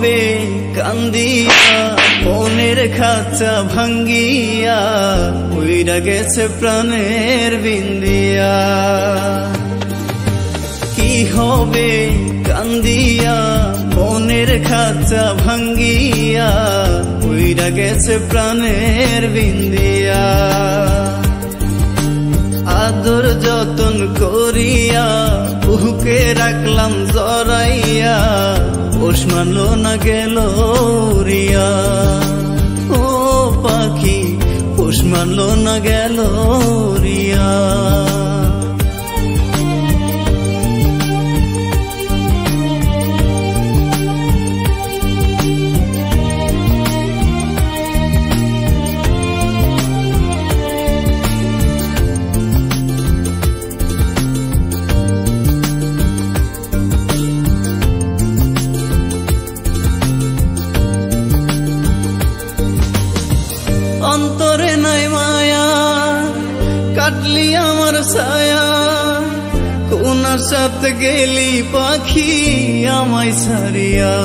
হবে কান্দিয়া মনের খাঁচা ভাঙ্গিয়া উইরা গেছে প্রাণের বিন্দিয়া কি হবে কান্দিয়া মনের খাঁচা ভাঙ্গিয়া উইরা গেছে প্রাণের বিন্দিয়া আদর যতন করিয়া বুকে রাখলাম জড়াইয়া পোষ মানলো না গেল রিয়া ও পাখি পোষ মানলো না গেল রিয়া অন্তরে নাই মায়া কাটলি আমার ছায়া কোন সাথে গেলি পাখি আমায় ছাড়িয়া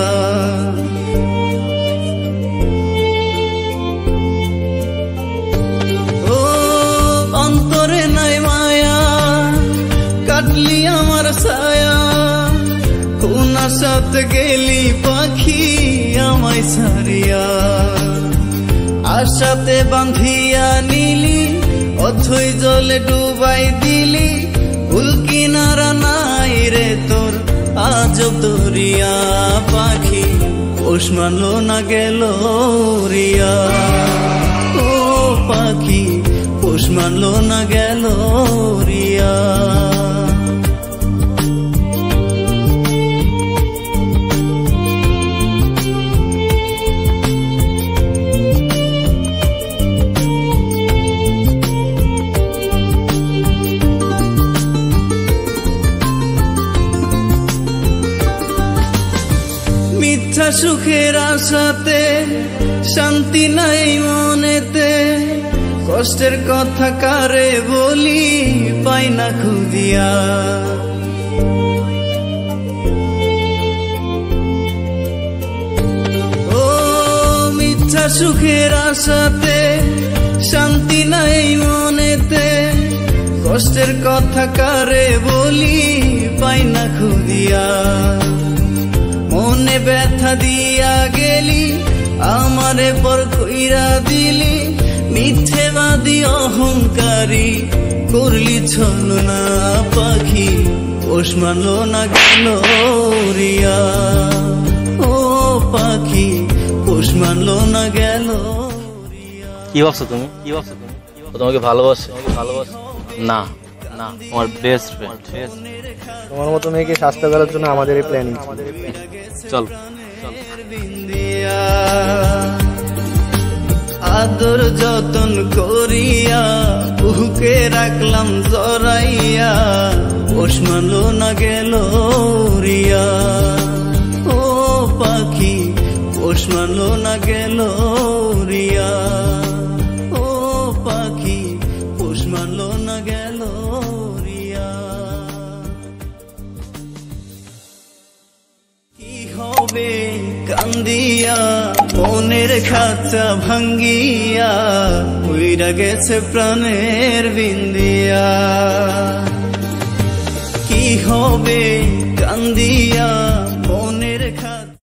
ও অন্তরে নাই মায়া কাটলি আমার ছায়া কোন সাথে গেলি পাখি আমায় ছাড়িয়া আশাতে বাঁধিয়া নিলি অথই জলে ডুবাই দিলি ভুল কিনারা নাই রে তোর আজ তোরিয়া পাখি পোষ মানলো না গেল রিয়া ও পাখি পোষ মানলো না গেল রিয়া মিথ্যা সুখের আশাতে শান্তি নাই মনেতে কষ্টের কথা কারে বলি পাই না খুঁজিয়া ও মিথ্যা সুখের আশাতে শান্তি নাই মনেতে কষ্টের কথা কারে বলি পাই না খুঁজিয়া মনে ব্যথা দিয়া গেলি আমারে পর কইরা দিলি মিথ্যেবাদী অহংকারী করলি ছলনা পাখি পোষ মানলো না গেল রিয়া ও পাখি পোষ মানলো না গেল রিয়া কি ভাবছো তুমি তোমাকে ভালোবাসে না না তোমার বেস্ট ফ্রেন্ড তোমার মতো মেয়েকে শাস্তি করার জন্য আমাদের এই প্ল্যানিং চল আদর যতন করিয়া বুকে রাখলাম জড়াইয়া পোষ মানলো না গেল রিয়া ও পাখি পোষ মানলো না গেল রিয়া ও পাখি পোষ মানলো না গেল রিয়া কি হবে কান্দিয়া মনের খাঁচা ভাঙ্গিয়া উইরা গেছে প্রাণের বিন্দিয়া কি হবে কান্দিয়া